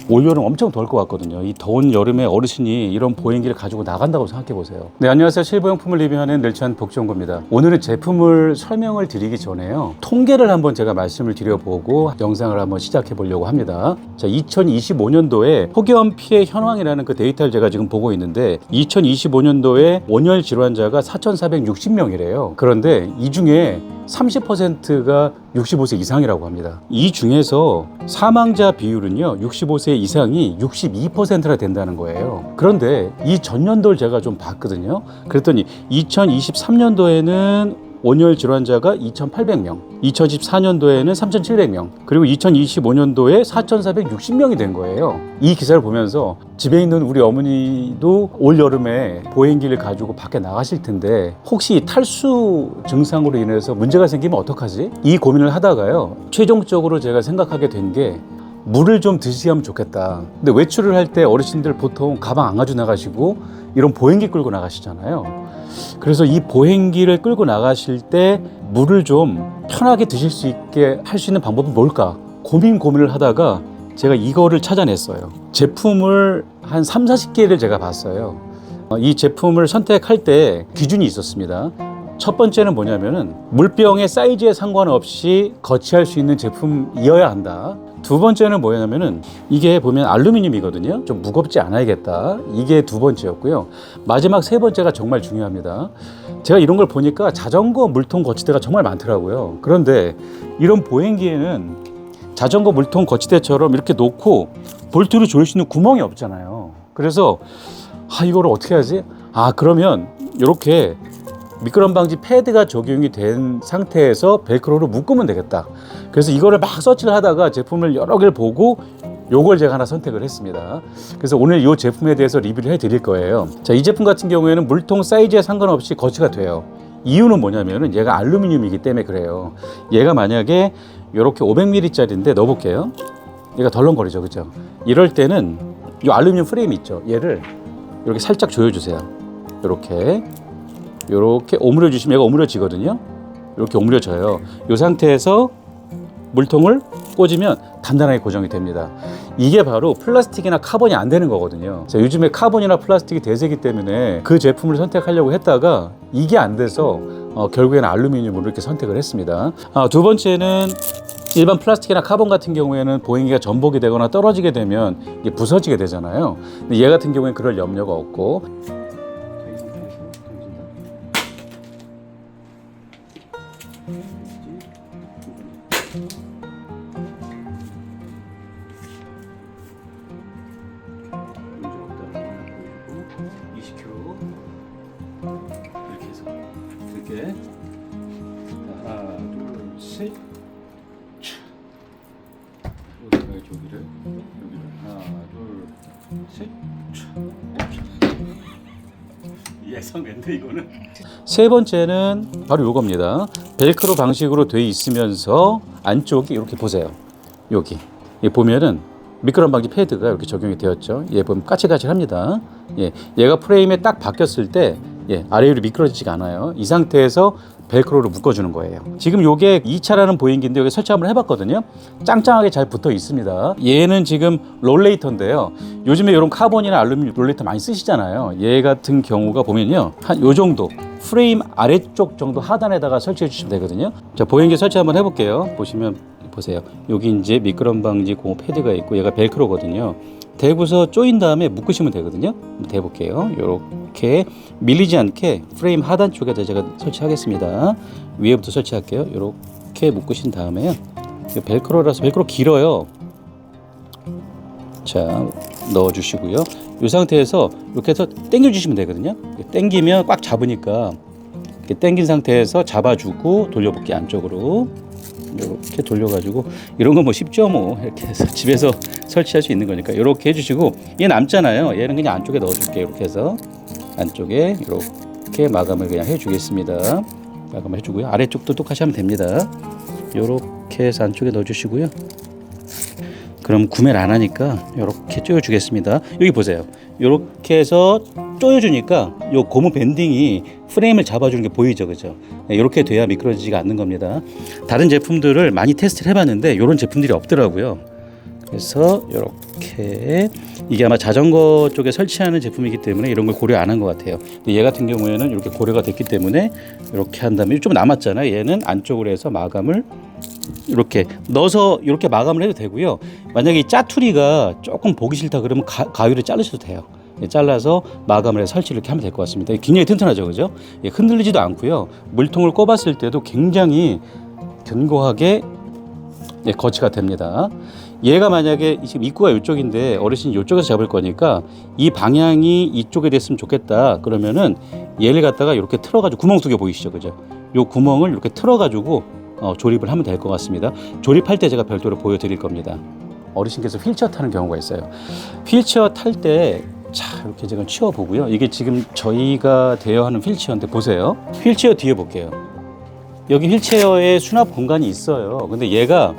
올여름 엄청 더울 것 같거든요. 이 더운 여름에 어르신이 이런 보행기를 가지고 나간다고 생각해 보세요. 네, 안녕하세요. 실버용품을 리뷰하는 늘치한 복정구입니다. 오늘은 제품을 설명을 드리기 전에요, 통계를 한번 제가 말씀을 드려보고 영상을 한번 시작해 보려고 합니다. 자, 2025년도에 폭염 피해 현황이라는 그 데이터를 제가 지금 보고 있는데 2025년도에 온열 질환자가 4,460명이래요. 그런데 이 중에 30%가 65세 이상이라고 합니다. 이 중에서 사망자 비율은요, 65세 이상이 62%나 된다는 거예요. 그런데 이 전년도를 제가 좀 봤거든요. 그랬더니 2023년도에는 온열 질환자가 2,800명, 2014년도에는 3,700명, 그리고 2025년도에 4,460명이 된 거예요. 이 기사를 보면서 집에 있는 우리 어머니도 올 여름에 보행기를 가지고 밖에 나가실 텐데 혹시 탈수 증상으로 인해서 문제가 생기면 어떡하지? 이 고민을 하다가요, 최종적으로 제가 생각하게 된 게 물을 좀 드시면 좋겠다. 근데 외출을 할 때 어르신들 보통 가방 안 가지고 나가시고 이런 보행기 끌고 나가시잖아요. 그래서 이 보행기를 끌고 나가실 때 물을 좀 편하게 드실 수 있게 할 수 있는 방법은 뭘까 고민을 하다가 제가 이거를 찾아냈어요. 제품을 한 30-40개를 제가 봤어요. 이 제품을 선택할 때 기준이 있었습니다. 첫 번째는 뭐냐면은 물병의 사이즈에 상관없이 거치할 수 있는 제품이어야 한다. 두 번째는 뭐냐면은 이게 보면 알루미늄이거든요. 좀 무겁지 않아야겠다. 이게 두 번째였고요. 마지막 세 번째가 정말 중요합니다. 제가 이런 걸 보니까 자전거 물통 거치대가 정말 많더라고요. 그런데 이런 보행기에는 자전거 물통 거치대처럼 이렇게 놓고 볼트로 조일 수 있는 구멍이 없잖아요. 그래서 이거를 어떻게 하지? 그러면 이렇게 미끄럼 방지 패드가 적용이 된 상태에서 벨크로로 묶으면 되겠다. 그래서 이거를 막 서치를 하다가 제품을 여러 개를 보고 요걸 제가 하나 선택을 했습니다. 그래서 오늘 이 제품에 대해서 리뷰를 해 드릴 거예요. 자, 이 제품 같은 경우에는 물통 사이즈에 상관없이 거치가 돼요. 이유는 뭐냐면은 얘가 알루미늄이기 때문에 그래요. 얘가 만약에 이렇게 500ml 짜리인데 넣어볼게요. 얘가 덜렁거리죠, 그죠? 이럴 때는 이 알루미늄 프레임 있죠, 얘를 이렇게 살짝 조여주세요. 이렇게 오므려 주시면 얘가 오므려지거든요. 이렇게 오므려져요. 이 상태에서 물통을 꽂으면 단단하게 고정이 됩니다. 이게 바로 플라스틱이나 카본이 안 되는 거거든요. 자, 요즘에 카본이나 플라스틱이 대세기 때문에 그 제품을 선택하려고 했다가 이게 안 돼서 결국에는 알루미늄으로 이렇게 선택을 했습니다. 두 번째는 일반 플라스틱이나 카본 같은 경우에는 보행기가 전복이 되거나 떨어지게 되면 이게 부서지게 되잖아요. 근데 얘 같은 경우에는 그럴 염려가 없고, 이렇게 해서 이렇게 하나 둘셋 여기를 하나 둘셋 예상된데 이거는. 세 번째는 바로 요겁니다. 벨크로 방식으로 돼 있으면서 안쪽이 이렇게 보세요. 여기 보면은 미끄럼 방지 패드가 이렇게 적용이 되었죠. 얘 보면 까칠까칠합니다. 얘가 프레임에 딱 박혔을 때 아래 위로 미끄러지지가 않아요. 이 상태에서 벨크로로 묶어주는 거예요. 지금 요게 2차라는 보행기인데 여기 설치 한번 해봤거든요. 짱짱하게 잘 붙어 있습니다. 얘는 지금 롤레이터인데요. 요즘에 이런 카본이나 알루미늄 롤레이터 많이 쓰시잖아요. 얘 같은 경우가 보면요, 한 요 정도 프레임 아래쪽 정도 하단에다가 설치해 주시면 되거든요. 자, 보행기 설치 한번 해볼게요. 보세요. 여기 이제 미끄럼 방지 고무 패드가 있고 얘가 벨크로거든요. 대고서 조인 다음에 묶으시면 되거든요. 대볼게요. 이렇게 밀리지 않게 프레임 하단 쪽에다 제가 설치하겠습니다. 위에부터 설치할게요. 이렇게 묶으신 다음에요. 벨크로라서 벨크로 길어요. 자, 넣어주시고요. 이 상태에서 이렇게 해서 당겨주시면 되거든요. 당기면 꽉 잡으니까 이렇게 당긴 상태에서 잡아주고 돌려볼게요. 안쪽으로. 이렇게 돌려가지고, 이런 거 뭐 쉽죠, 뭐 이렇게 해서 집에서 설치할 수 있는 거니까 이렇게 해주시고, 얘 남잖아요. 얘는 그냥 안쪽에 넣어줄게요. 이렇게 해서 안쪽에 이렇게 마감을 그냥 해주겠습니다. 마감을 해주고요. 아래쪽도 똑같이 하면 됩니다. 이렇게 해서 안쪽에 넣어주시고요. 그럼 구매를 안 하니까 이렇게 조여주겠습니다. 여기 보세요. 이렇게 해서 조여주니까 요 고무 밴딩이 프레임을 잡아주는 게 보이죠, 그죠? 이렇게 돼야 미끄러지지가 않는 겁니다. 다른 제품들을 많이 테스트를 해봤는데 이런 제품들이 없더라고요. 그래서 이렇게 이게 아마 자전거 쪽에 설치하는 제품이기 때문에 이런 걸 고려 안 한 것 같아요. 근데 얘 같은 경우에는 이렇게 고려가 됐기 때문에 이렇게 한 다음에 좀 남았잖아요. 얘는 안쪽으로 해서 마감을 이렇게 넣어서 이렇게 마감을 해도 되고요. 만약에 이 짜투리가 조금 보기 싫다 그러면 가위를 자르셔도 돼요. 잘라서 마감을 해서 설치를 이렇게 하면 될 것 같습니다. 굉장히 튼튼하죠, 그죠? 흔들리지도 않고요. 물통을 꼽았을 때도 굉장히 견고하게 거치가 됩니다. 얘가 만약에 지금 입구가 이쪽인데 어르신이 이쪽에서 잡을 거니까 이 방향이 이쪽에 됐으면 좋겠다 그러면은 얘를 갖다가 이렇게 틀어가지고 구멍 2개 보이시죠, 그죠? 요 구멍을 이렇게 틀어가지고 조립을 하면 될 것 같습니다. 조립할 때 제가 별도로 보여드릴 겁니다. 어르신께서 휠체어 타는 경우가 있어요. 휠체어 탈 때 자, 이렇게 제가 치워보고요. 이게 지금 저희가 대여하는 휠체어인데 보세요. 휠체어 뒤에 볼게요. 여기 휠체어에 수납 공간이 있어요. 근데 얘가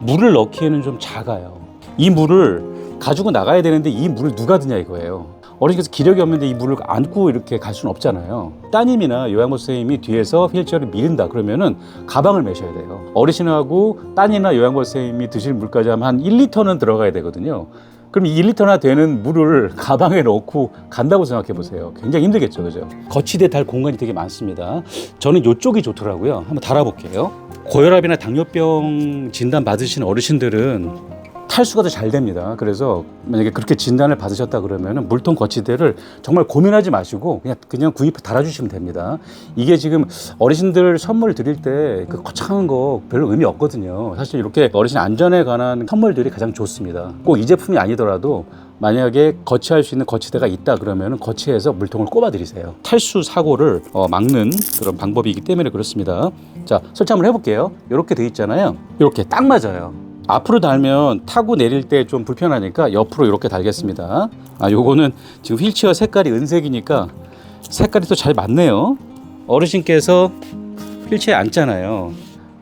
물을 넣기에는 좀 작아요. 이 물을 가지고 나가야 되는데 이 물을 누가 드냐 이거예요. 어르신께서 기력이 없는데 이 물을 안고 이렇게 갈 수는 없잖아요. 따님이나 요양보 선생님이 뒤에서 휠체어를 밀린다 그러면은 가방을 메셔야 돼요. 어르신하고 따님이나 요양보 선생님이 드실 물까지 하면 한 1리터는 들어가야 되거든요. 그럼 1리터나 되는 물을 가방에 넣고 간다고 생각해 보세요. 굉장히 힘들겠죠, 그죠? 거치대 달 공간이 되게 많습니다. 저는 이쪽이 좋더라고요. 한번 달아볼게요. 고혈압이나 당뇨병 진단 받으신 어르신들은 탈수가 더 잘 됩니다. 그래서 만약에 그렇게 진단을 받으셨다 그러면 물통 거치대를 정말 고민하지 마시고 그냥 구입해 달아주시면 됩니다. 이게 지금 어르신들 선물 드릴 때 그 거창한 거 별로 의미 없거든요. 사실 이렇게 어르신 안전에 관한 선물들이 가장 좋습니다. 꼭 이 제품이 아니더라도 만약에 거치할 수 있는 거치대가 있다 그러면 거치해서 물통을 꼽아 드리세요. 탈수 사고를 막는 그런 방법이기 때문에 그렇습니다. 자, 설치 한번 해볼게요. 이렇게 돼 있잖아요. 이렇게 딱 맞아요. 앞으로 달면 타고 내릴 때 좀 불편하니까 옆으로 이렇게 달겠습니다. 요거는 지금 휠체어 색깔이 은색이니까 색깔이 또 잘 맞네요. 어르신께서 휠체어에 앉잖아요.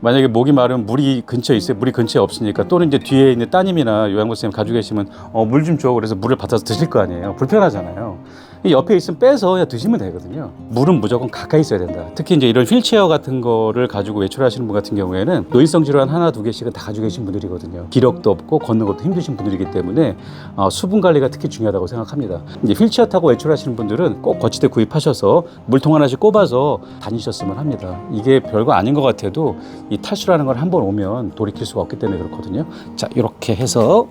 만약에 목이 마르면 물이 근처에 있어요. 물이 근처에 없으니까 또는 이제 뒤에 있는 따님이나 요양보 선생님 가지고 계시면 물 좀 줘. 그래서 물을 받아서 드실 거 아니에요. 불편하잖아요. 옆에 있으면 빼서 그냥 드시면 되거든요. 물은 무조건 가까이 있어야 된다. 특히 이제 이런 휠체어 같은 거를 가지고 외출하시는 분 같은 경우에는 노인성 질환 하나 두 개씩은 다 가지고 계신 분들이거든요. 기력도 없고 걷는 것도 힘드신 분들이기 때문에 수분 관리가 특히 중요하다고 생각합니다. 이제 휠체어 타고 외출하시는 분들은 꼭 거치대 구입하셔서 물통 하나씩 꼽아서 다니셨으면 합니다. 이게 별거 아닌 것 같아도 이 탈수라는 걸 한번 오면 돌이킬 수가 없기 때문에 그렇거든요. 자, 이렇게 해서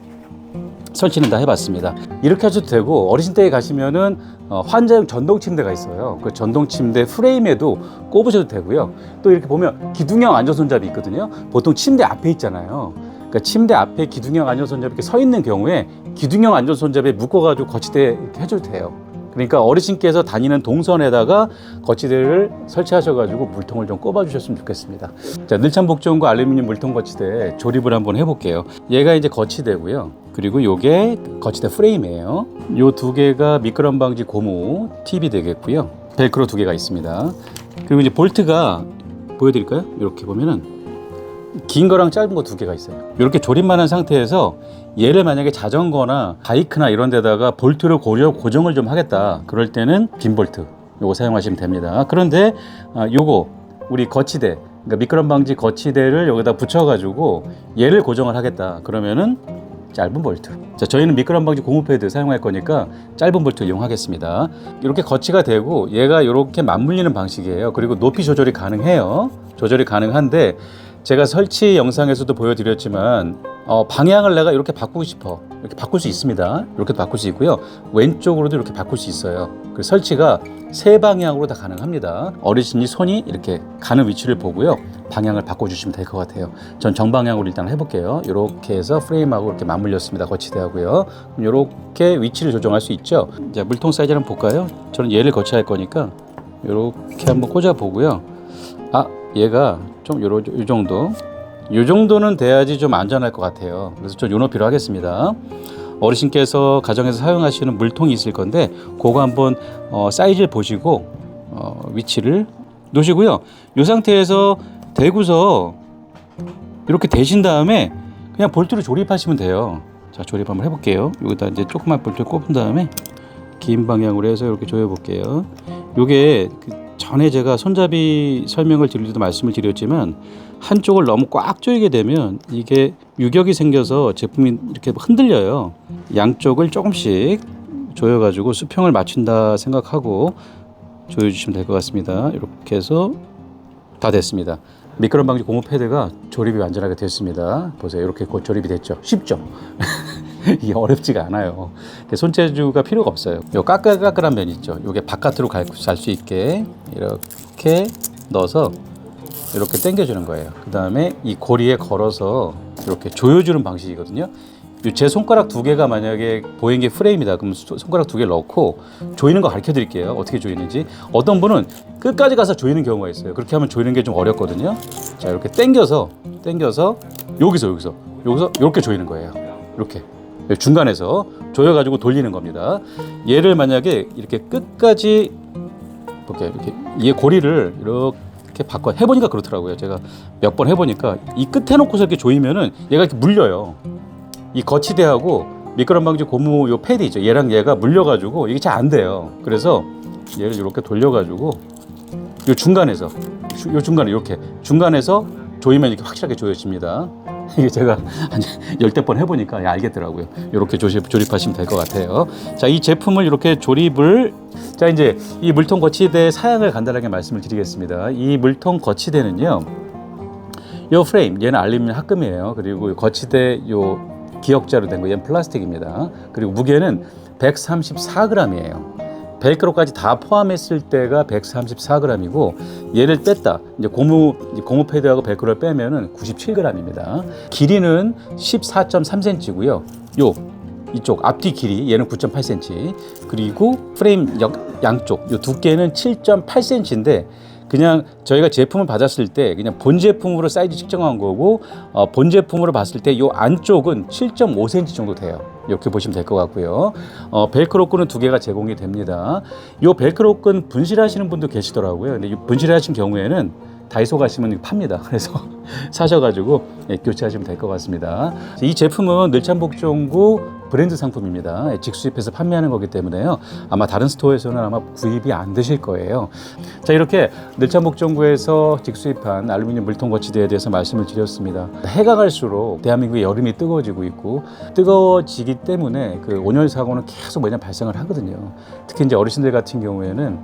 설치는 다 해봤습니다. 이렇게 하셔도 되고 어르신 댁에 가시면은 환자용 전동 침대가 있어요. 그 전동 침대 프레임에도 꼽으셔도 되고요. 또 이렇게 보면 기둥형 안전손잡이 있거든요. 보통 침대 앞에 있잖아요. 그러니까 침대 앞에 기둥형 안전손잡이 이렇게 서 있는 경우에 기둥형 안전손잡이에 묶어가지고 거치대 이렇게 해줘도 돼요. 그러니까 어르신께서 다니는 동선에다가 거치대를 설치하셔가지고 물통을 좀 꼽아주셨으면 좋겠습니다. 자, 늘참복종과 알루미늄 물통 거치대 조립을 한번 해볼게요. 얘가 이제 거치대고요. 그리고 요게 거치대 프레임이에요. 요 두 개가 미끄럼 방지 고무 팁이 되겠고요. 벨크로 두 개가 있습니다. 그리고 이제 볼트가 보여드릴까요? 이렇게 보면은 긴 거랑 짧은 거 두 개가 있어요. 이렇게 조립만 한 상태에서 얘를 만약에 자전거나 바이크나 이런 데다가 볼트를 고정을 좀 하겠다 그럴 때는 긴 볼트 요거 사용하시면 됩니다. 그런데 요거 우리 거치대, 그러니까 미끄럼 방지 거치대를 여기다 붙여 가지고 얘를 고정을 하겠다 그러면은 짧은 볼트. 자, 저희는 미끄럼 방지 고무 패드 사용할 거니까 짧은 볼트 이용하겠습니다. 이렇게 거치가 되고 얘가 이렇게 맞물리는 방식이에요. 그리고 높이 조절이 가능해요. 조절이 가능한데 제가 설치 영상에서도 보여드렸지만 방향을 내가 이렇게 바꾸고 싶어. 이렇게 바꿀 수 있습니다. 이렇게 바꿀 수 있고요. 왼쪽으로도 이렇게 바꿀 수 있어요. 그 설치가 세 방향으로 다 가능합니다. 어르신이 손이 이렇게 가는 위치를 보고요. 방향을 바꿔주시면 될 것 같아요. 전 정방향으로 일단 해볼게요. 이렇게 해서 프레임하고 이렇게 맞물렸습니다. 거치대하고요. 이렇게 위치를 조정할 수 있죠. 자, 물통 사이즈 한번 볼까요? 저는 얘를 거치할 거니까 이렇게 한번 꽂아 보고요. 얘가 좀 요 정도. 이 정도는 돼야지 좀 안전할 것 같아요. 그래서 좀 요 높이로 하겠습니다. 어르신께서 가정에서 사용하시는 물통이 있을 건데 그거 한번 사이즈를 보시고 위치를 놓으시고요. 이 상태에서 대고서 이렇게 대신 다음에 그냥 볼트를 조립하시면 돼요. 자, 조립 한번 해볼게요. 여기다 이제 조그만 볼트를 꼽은 다음에 긴 방향으로 해서 이렇게 조여 볼게요. 요게 전에 제가 손잡이 설명을 드릴 때도 말씀을 드렸지만 한쪽을 너무 꽉 조이게 되면 이게 유격이 생겨서 제품이 이렇게 흔들려요. 양쪽을 조금씩 조여가지고 수평을 맞춘다 생각하고 조여주시면 될 것 같습니다. 이렇게 해서 다 됐습니다. 미끄럼 방지 고무 패드가 조립이 완전하게 됐습니다. 보세요. 이렇게 곧 조립이 됐죠. 쉽죠? 이게 어렵지가 않아요. 손재주가 필요가 없어요. 요 까끌까끌한 면 있죠. 요게 바깥으로 갈 수 있게 이렇게 넣어서 이렇게 당겨주는 거예요. 그 다음에 이 고리에 걸어서 이렇게 조여주는 방식이거든요. 제 손가락 두 개가 만약에 보행기 프레임이다. 그럼 손가락 두 개를 넣고 조이는 거 가르쳐 드릴게요. 어떻게 조이는지. 어떤 분은 끝까지 가서 조이는 경우가 있어요. 그렇게 하면 조이는 게 좀 어렵거든요. 자, 이렇게 당겨서 여기서 이렇게 조이는 거예요. 이렇게 중간에서 조여가지고 돌리는 겁니다. 얘를 만약에 이렇게 끝까지 볼게요. 이렇게 얘 고리를 이렇게 바꿔 해보니까 그렇더라고요. 제가 몇 번 해보니까 이 끝에 놓고서 이렇게 조이면은 얘가 이렇게 물려요. 이 거치대하고 미끄럼 방지 고무 요 패드 있죠. 얘랑 얘가 물려가지고 이게 잘 안 돼요. 그래서 얘를 이렇게 돌려가지고 요 중간에서 이렇게 중간에서 조이면 이렇게 확실하게 조여집니다. 이게 제가 한 10대 번 해보니까 알겠더라고요. 이렇게 조립하시면 될 것 같아요. 자, 이 제품을 이렇게 조립을 자 이제 이 물통 거치대 사양을 간단하게 말씀을 드리겠습니다. 이 물통 거치대는요, 요 프레임 얘는 알루미늄 합금이에요. 그리고 거치대 요 기역자로 된 거 얘는 플라스틱입니다. 그리고 무게는 134g이에요. 벨크로까지 다 포함했을 때가 134g이고 얘를 뺐다. 이제 고무 패드하고 벨크로를 빼면은 97g입니다. 길이는 14.3cm고요. 이쪽 앞뒤 길이 얘는 9.8cm. 그리고 프레임 양쪽 요 두께는 7.8cm인데 그냥 저희가 제품을 받았을 때 그냥 본 제품으로 사이즈 측정한 거고 본 제품으로 봤을 때 요 안쪽은 7.5cm 정도 돼요. 이렇게 보시면 될 것 같고요. 벨크로 끈은 두 개가 제공이 됩니다. 요 벨크로 끈 분실하시는 분도 계시더라고요. 근데 분실하신 경우에는 다이소 가시면 팝니다. 그래서 사셔가지고 교체하시면 될 것 같습니다. 이 제품은 늘참복종구 브랜드 상품입니다. 직수입해서 판매하는 거기 때문에요. 아마 다른 스토어에서는 아마 구입이 안 되실 거예요. 자, 이렇게 늘참복종구에서 직수입한 알루미늄 물통 거치대에 대해서 말씀을 드렸습니다. 해가 갈수록 대한민국의 여름이 뜨거워지고 있고 뜨거워지기 때문에 그 온열 사고는 계속 매년 발생을 하거든요. 특히 이제 어르신들 같은 경우에는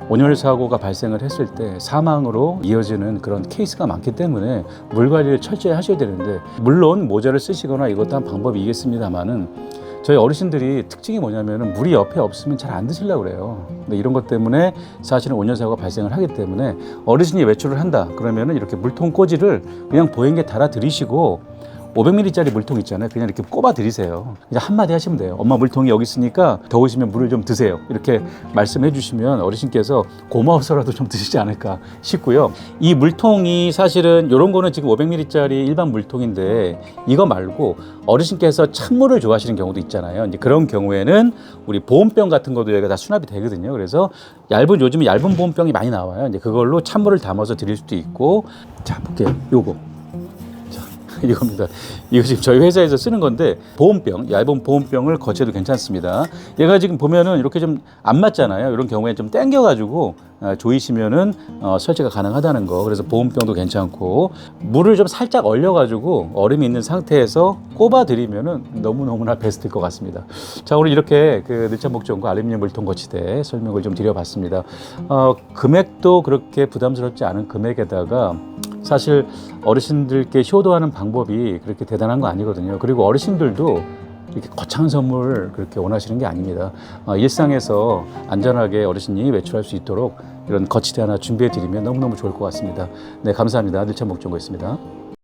온열 사고가 발생을 했을 때 사망으로 이어지는 그런 케이스가 많기 때문에 물 관리를 철저히 하셔야 되는데, 물론 모자를 쓰시거나 이것도 한 방법이겠습니다만은 저희 어르신들이 특징이 뭐냐면은 물이 옆에 없으면 잘 안 드시려고 그래요. 근데 이런 것 때문에 사실은 온열 사고가 발생을 하기 때문에 어르신이 외출을 한다 그러면은 이렇게 물통 꽂이를 그냥 보행기에 달아 들이시고 500ml짜리 물통 있잖아요. 그냥 이렇게 꼽아 드리세요. 그냥 한마디 하시면 돼요. 엄마 물통이 여기 있으니까 더우시면 물을 좀 드세요. 이렇게 말씀해 주시면 어르신께서 고마워서라도 좀 드시지 않을까 싶고요. 이 물통이 사실은 이런 거는 지금 500ml짜리 일반 물통인데 이거 말고 어르신께서 찬물을 좋아하시는 경우도 있잖아요. 이제 그런 경우에는 우리 보온병 같은 것도 여기가 다 수납이 되거든요. 그래서 요즘에 얇은 보온병이 많이 나와요. 이제 그걸로 찬물을 담아서 드릴 수도 있고. 자, 볼게요. 요거. 이겁니다. 이거 지금 저희 회사에서 쓰는 건데 보온병, 얇은 보온병을 거쳐도 괜찮습니다. 얘가 지금 보면은 이렇게 좀 안 맞잖아요. 이런 경우에 좀 당겨가지고 조이시면은 설치가 가능하다는 거. 그래서 보온병도 괜찮고 물을 좀 살짝 얼려가지고 얼음이 있는 상태에서 꼽아드리면은 너무너무나 베스트일 것 같습니다. 자, 오늘 이렇게 그 늘참복종구 알루미늄 물통 거치대 설명을 좀 드려봤습니다. 금액도 그렇게 부담스럽지 않은 금액에다가 사실 어르신들께 효도하는 방법이 그렇게 대단한 거 아니거든요. 그리고 어르신들도 이렇게 거창한 선물 그렇게 원하시는 게 아닙니다. 일상에서 안전하게 어르신이 외출할 수 있도록 이런 거치대 하나 준비해 드리면 너무너무 좋을 것 같습니다. 네, 감사합니다. 늘참복종구였습니다.